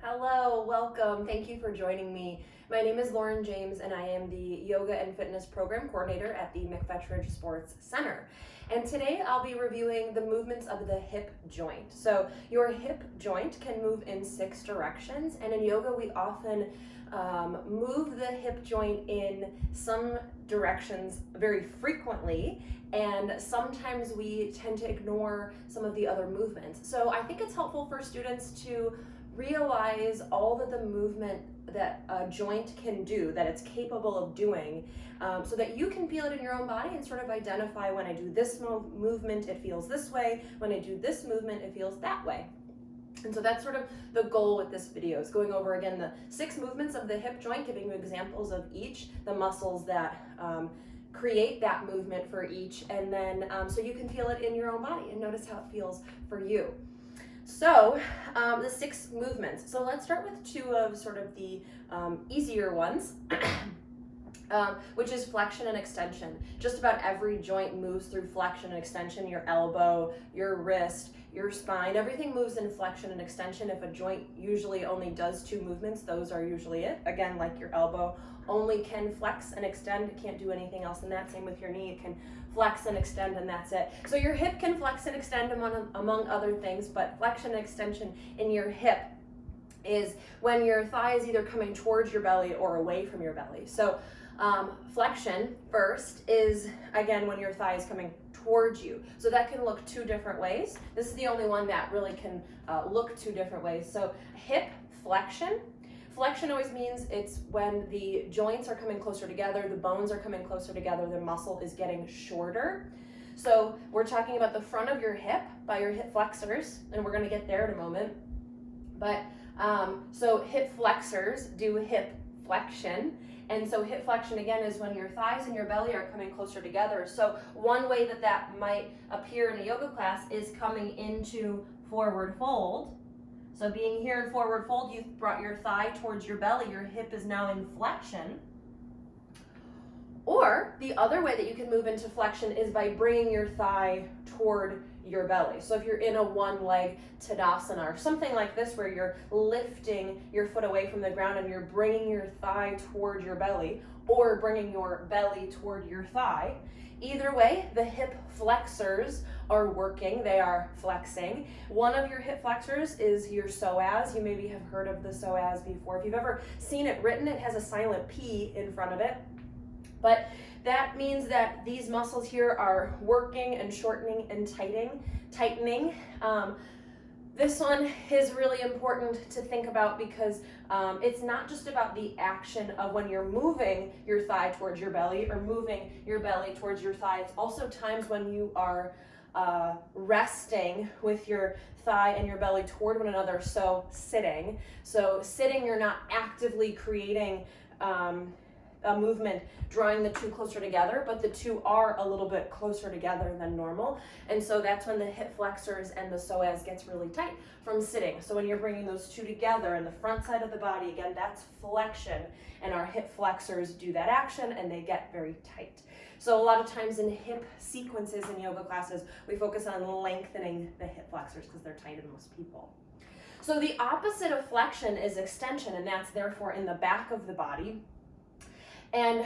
Hello, welcome. Thank you for joining me. My name is Lauren James and I am the Yoga and Fitness Program Coordinator at the McFetridge Sports Center. And today I'll be reviewing the movements of the hip joint. So your hip joint can move in 6 directions, and in yoga we often move the hip joint in some directions very frequently, and sometimes we tend to ignore some of the other movements. So I think it's helpful for students to realize all that the movement that a joint can do, that it's capable of doing, so that you can feel it in your own body and sort of identify, when I do this movement, it feels this way. When I do this movement, it feels that way. And so that's sort of the goal with this video, is going over again the 6 movements of the hip joint, giving you examples of each, the muscles that create that movement for each, and then so you can feel it in your own body and notice how it feels for you. So the 6 movements. So let's start with 2 of sort of the easier ones, which is flexion and extension. Just about every joint moves through flexion and extension. Your elbow, your wrist, your spine, everything moves in flexion and extension. If a joint usually only does 2 movements, those are usually it. Again, like your elbow only can flex and extend, it can't do anything else than that. Same with your knee, it can flex and extend, and that's it. So your hip can flex and extend among other things, but flexion and extension in your hip is when your thigh is either coming towards your belly or away from your belly. So flexion first is, again, when your thigh is coming towards you. So that can look 2 different ways. This is the only one that really can look 2 different ways. So hip flexion. Flexion always means it's when the joints are coming closer together, the bones are coming closer together, the muscle is getting shorter. So we're talking about the front of your hip by your hip flexors, and we're going to get there in a moment. But so hip flexors do hip flexion. And so hip flexion, again, is when your thighs and your belly are coming closer together. So one way that that might appear in a yoga class is coming into forward fold. So being here in forward fold, you've brought your thigh towards your belly, your hip is now in flexion. Or the other way that you can move into flexion is by bringing your thigh toward your belly. So if you're in a one-leg Tadasana or something like this, where you're lifting your foot away from the ground and you're bringing your thigh toward your belly, or bringing your belly toward your thigh, either way, the hip flexors are working, they are flexing. One of your hip flexors is your psoas. You maybe have heard of the psoas before. If you've ever seen it written, it has a silent P in front of it. But that means that these muscles here are working and shortening and tightening. This one is really important to think about because it's not just about the action of when you're moving your thigh towards your belly or moving your belly towards your thigh. It's also times when you are resting with your thigh and your belly toward one another, so sitting. So sitting, you're not actively creating a movement drawing the 2 closer together, but the 2 are a little bit closer together than normal, and so that's when the hip flexors and the psoas gets really tight from sitting. So when you're bringing those 2 together in the front side of the body, again, that's flexion, and our hip flexors do that action and they get very tight. So a lot of times in hip sequences in yoga classes, we focus on lengthening the hip flexors because they're tight in most people. So the opposite of flexion is extension, and that's therefore in the back of the body. And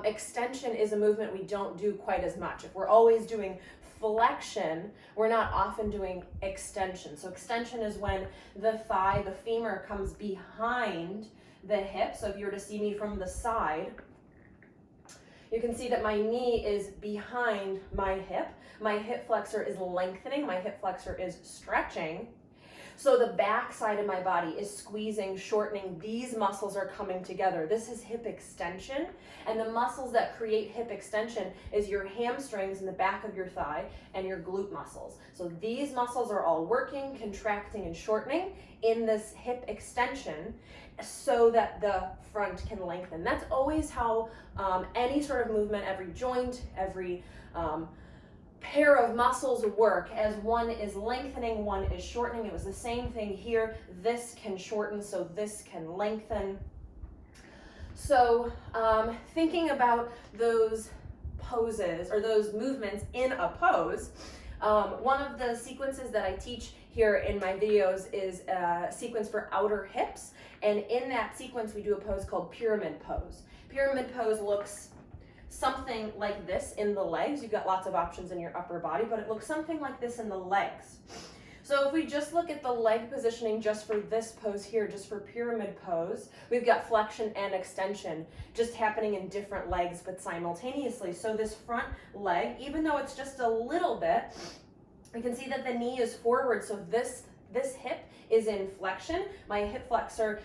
extension is a movement we don't do quite as much. If we're always doing flexion, we're not often doing extension. So extension is when the thigh, the femur, comes behind the hip. So if you were to see me from the side, you can see that my knee is behind my hip. My hip flexor is lengthening. My hip flexor is stretching. So the back side of my body is squeezing, shortening. These muscles are coming together. This is hip extension. And the muscles that create hip extension is your hamstrings in the back of your thigh and your glute muscles. So these muscles are all working, contracting, and shortening in this hip extension so that the front can lengthen. That's always how any sort of movement, every joint, every pair of muscles work, as one is lengthening, one is shortening. It was the same thing here. This can shorten, so this can lengthen. So thinking about those poses or those movements in a pose, one of the sequences that I teach here in my videos is a sequence for outer hips. And in that sequence, we do a pose called pyramid pose. Pyramid pose looks something like this in the legs. You've got lots of options in your upper body, but it looks something like this in the legs. So if we just look at the leg positioning just for this pose here, just for pyramid pose, we've got flexion and extension just happening in different legs, but simultaneously. So this front leg, even though it's just a little bit, we can see that the knee is forward. So this hip is in flexion. My hip flexor,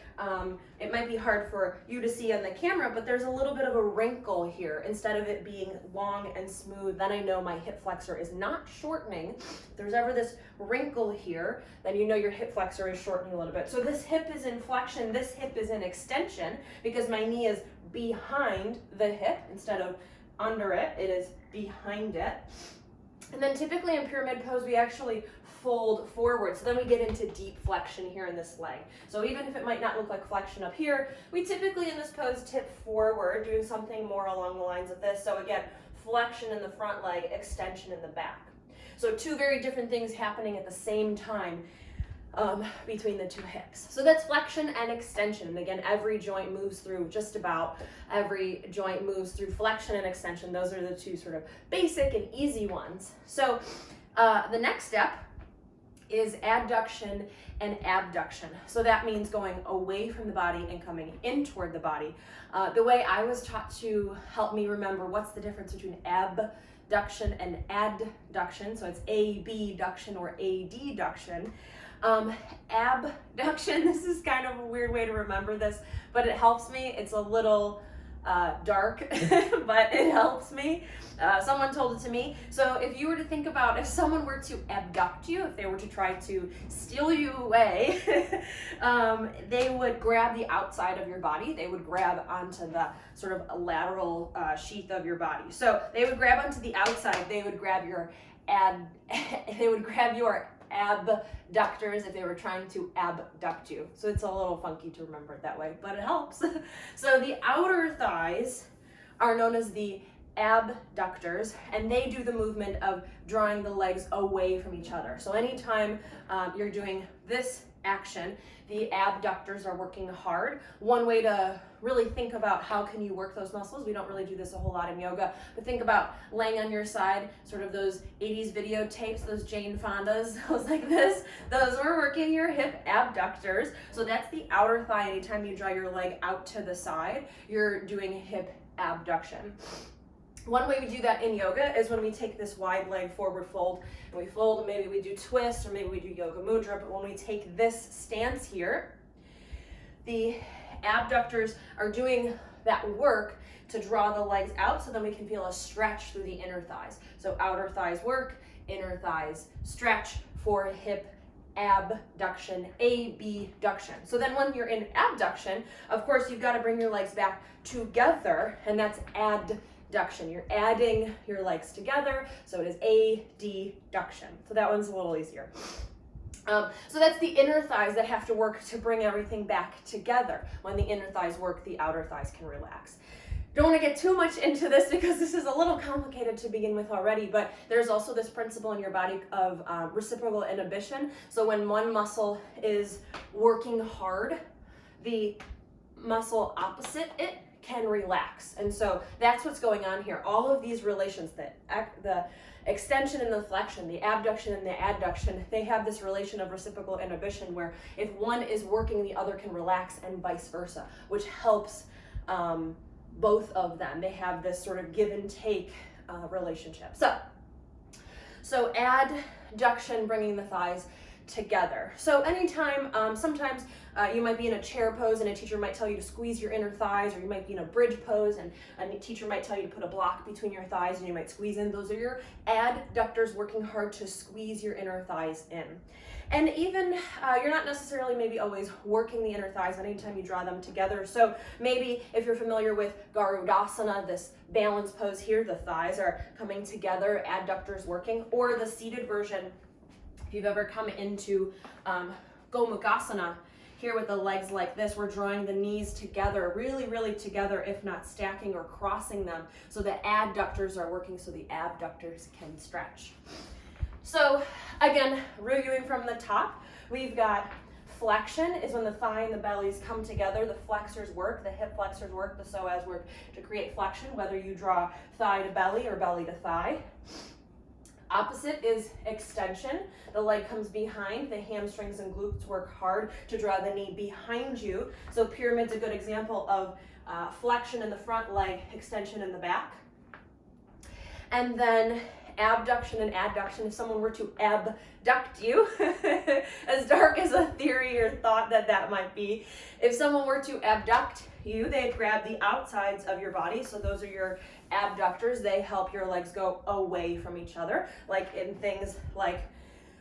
it might be hard for you to see on the camera, but there's a little bit of a wrinkle here. Instead of it being long and smooth, then I know my hip flexor is not shortening. If there's ever this wrinkle here, then you know your hip flexor is shortening a little bit. So this hip is in flexion, this hip is in extension because my knee is behind the hip instead of under it. It is behind it. And then typically in pyramid pose, we actually fold forward. So then we get into deep flexion here in this leg. So even if it might not look like flexion up here, we typically in this pose tip forward, doing something more along the lines of this. So again, flexion in the front leg, extension in the back. So two very different things happening at the same time between the two hips. So that's flexion and extension. And again, every joint moves through, just about every joint moves through flexion and extension. Those are the two sort of basic and easy ones. So the next step is adduction and abduction. So that means going away from the body and coming in toward the body. The way I was taught to help me remember what's the difference between abduction and adduction, so it's abduction or adduction. Abduction, this is kind of a weird way to remember this, but it helps me. It's a little dark, but it helps me. Someone told it to me. So if you were to think about if someone were to abduct you, if they were to try to steal you away, they would grab the outside of your body. They would grab onto the sort of lateral sheath of your body. So they would grab onto the outside. They would grab your abductors if they were trying to abduct you. So it's a little funky to remember it that way, but it helps. So the outer thighs are known as the abductors, and they do the movement of drawing the legs away from each other. So anytime you're doing this action, the abductors are working hard. One way to really think about how can you work those muscles, we don't really do this a whole lot in yoga, but think about laying on your side, sort of those 80s videotapes, those Jane Fondas, those like this, those were working your hip abductors. So that's the outer thigh. Anytime you draw your leg out to the side, you're doing hip abduction. One way we do that in yoga is when we take this wide leg forward fold and we fold, and maybe we do twist or maybe we do yoga mudra, but when we take this stance here, the abductors are doing that work to draw the legs out so then we can feel a stretch through the inner thighs. So outer thighs work, inner thighs stretch for hip abduction, abduction. So then when you're in abduction, of course, you've got to bring your legs back together, and that's adduction. You're adding your legs together, so it is adduction. So that one's a little easier. So that's the inner thighs that have to work to bring everything back together. When the inner thighs work, the outer thighs can relax. Don't want to get too much into this because this is a little complicated to begin with already, but there's also this principle in your body of reciprocal inhibition. So when one muscle is working hard, the muscle opposite it can relax. And so that's what's going on here. All of these relations, the extension and the flexion, the abduction and the adduction, they have this relation of reciprocal inhibition where if one is working, the other can relax and vice versa, which helps both of them. They have this sort of give and take relationship. So adduction, bringing the thighs together. So anytime, sometimes you might be in a chair pose and a teacher might tell you to squeeze your inner thighs, or you might be in a bridge pose and a teacher might tell you to put a block between your thighs and you might squeeze in. Those are your adductors working hard to squeeze your inner thighs in. And even you're not necessarily maybe always working the inner thighs anytime you draw them together. So maybe if you're familiar with Garudasana, this balance pose here, the thighs are coming together, adductors working, or the seated version. If you've ever come into Gomukhasana, here with the legs like this, we're drawing the knees together, really, really together, if not stacking or crossing them, so the adductors are working so the abductors can stretch. So again, reviewing from the top, we've got flexion is when the thigh and the bellies come together. The flexors work, the hip flexors work, the psoas work to create flexion, whether you draw thigh to belly or belly to thigh. Opposite is extension. The leg comes behind. The hamstrings and glutes work hard to draw the knee behind you. So pyramid's a good example of flexion in the front leg, extension in the back. And then abduction and adduction. If someone were to abduct you, as dark as a theory or thought that might be, if someone were to abduct you, they'd grab the outsides of your body. So those are your abductors. They help your legs go away from each other, like in things like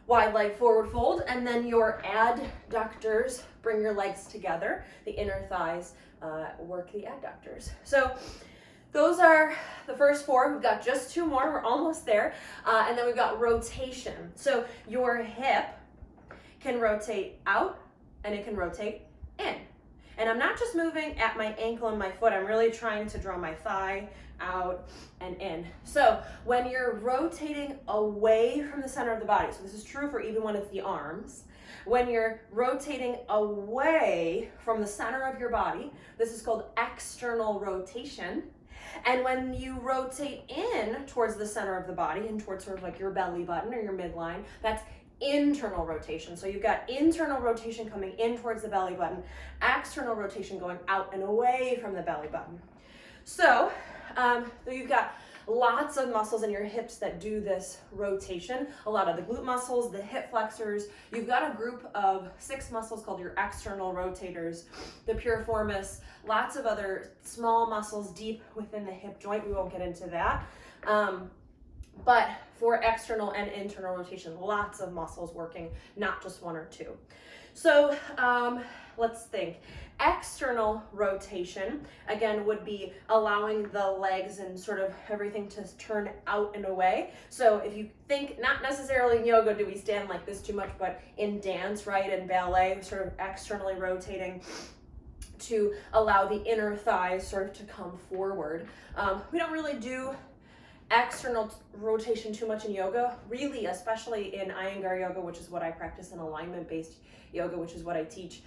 wide leg forward fold. And then your adductors bring your legs together. The inner thighs work the adductors. So those are the first four. We've got just two more. We're almost there. And then we've got rotation. So your hip can rotate out and it can rotate in. And I'm not just moving at my ankle and my foot. I'm really trying to draw my thigh out and in. So when you're rotating away from the center of the body, so this is true for even when it's the arms, when you're rotating away from the center of your body, this is called external rotation. And when you rotate in towards the center of the body and towards sort of like your belly button or your midline, that's internal rotation. So you've got internal rotation coming in towards the belly button, external rotation going out and away from the belly button. So you've got lots of muscles in your hips that do this rotation. A lot of the glute muscles, the hip flexors. You've got a group of 6 muscles called your external rotators, the piriformis, lots of other small muscles deep within the hip joint. We won't get into that. But for external and internal rotation, lots of muscles working, not just one or two. So let's think. External rotation, again, would be allowing the legs and sort of everything to turn out and away. So if you think, not necessarily in yoga do we stand like this too much, but in dance, right, and ballet, sort of externally rotating to allow the inner thighs sort of to come forward. We don't really do external rotation too much in yoga, really, especially in Iyengar yoga, which is what I practice, in alignment-based yoga, which is what I teach.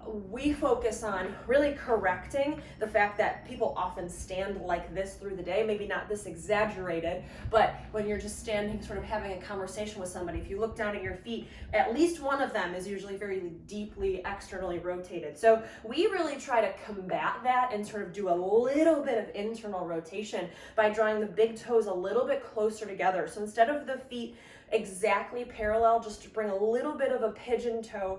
We focus on really correcting the fact that people often stand like this through the day, maybe not this exaggerated, but when you're just standing, sort of having a conversation with somebody, if you look down at your feet, at least one of them is usually very deeply externally rotated. So we really try to combat that and sort of do a little bit of internal rotation by drawing the big toes a little bit closer together. So instead of the feet exactly parallel, just to bring a little bit of a pigeon toe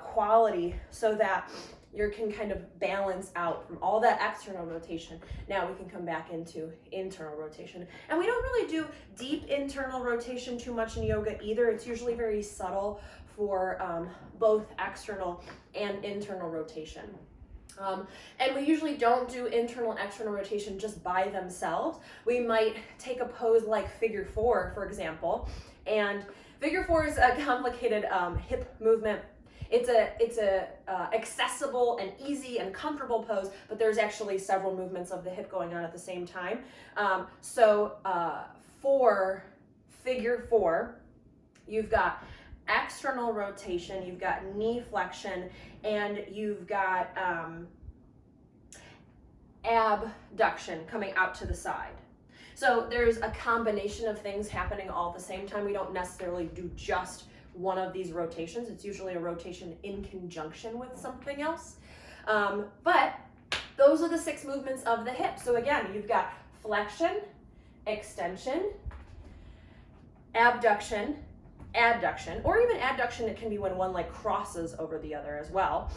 quality so that you can kind of balance out from all that external rotation. Now we can come back into internal rotation. And we don't really do deep internal rotation too much in yoga either. It's usually very subtle for both external and internal rotation. And we usually don't do internal and external rotation just by themselves. We might take a pose like figure 4, for example. And figure 4 is a complicated hip movement. It's a accessible and easy and comfortable pose, but there's actually several movements of the hip going on at the same time. So for figure 4, you've got external rotation, you've got knee flexion, and you've got abduction coming out to the side. So there's a combination of things happening all at the same time. We don't necessarily do just one of these rotations. It's usually a rotation in conjunction with something else. But those are the 6 movements of the hip. So again, you've got flexion, extension, abduction, adduction, or even adduction. It can be when one leg crosses over the other as well.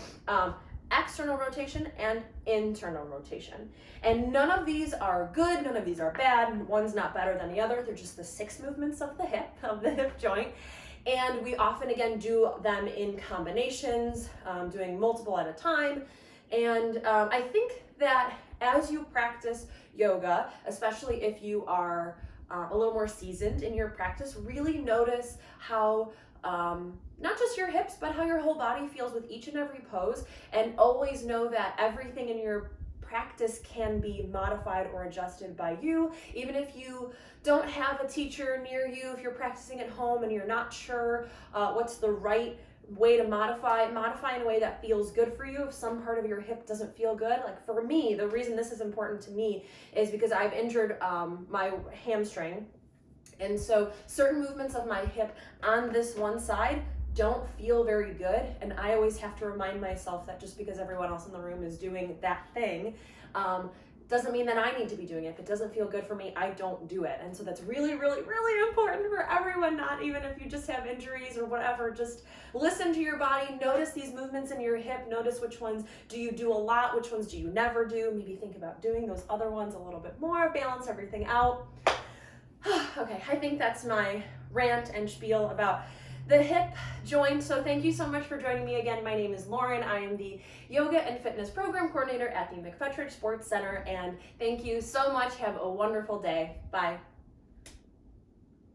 External rotation and internal rotation. And none of these are good, none of these are bad. One's not better than the other. They're just the 6 movements of the hip joint. And we often, again, do them in combinations, doing multiple at a time. And I think that as you practice yoga, especially if you are a little more seasoned in your practice, really notice how not just your hips, but how your whole body feels with each and every pose, and always know that everything in your practice can be modified or adjusted by you. Even if you don't have a teacher near you, if you're practicing at home and you're not sure what's the right way to modify in a way that feels good for you. If some part of your hip doesn't feel good, like for me, the reason this is important to me is because I've injured my hamstring, and so certain movements of my hip on this one side don't feel very good, and I always have to remind myself that just because everyone else in the room is doing that thing doesn't mean that I need to be doing it. If it doesn't feel good for me, I don't do it. And so that's really, really, really important for everyone, not even if you just have injuries or whatever. Just listen to your body, notice these movements in your hip, notice which ones do you do a lot, which ones do you never do. Maybe think about doing those other ones a little bit more, balance everything out. Okay, I think that's my rant and spiel about the hip joint. So thank you so much for joining me again. My name is Lauren. I am the Yoga and Fitness Program Coordinator at the McFettridge Sports Center, and thank you so much. Have a wonderful day. Bye.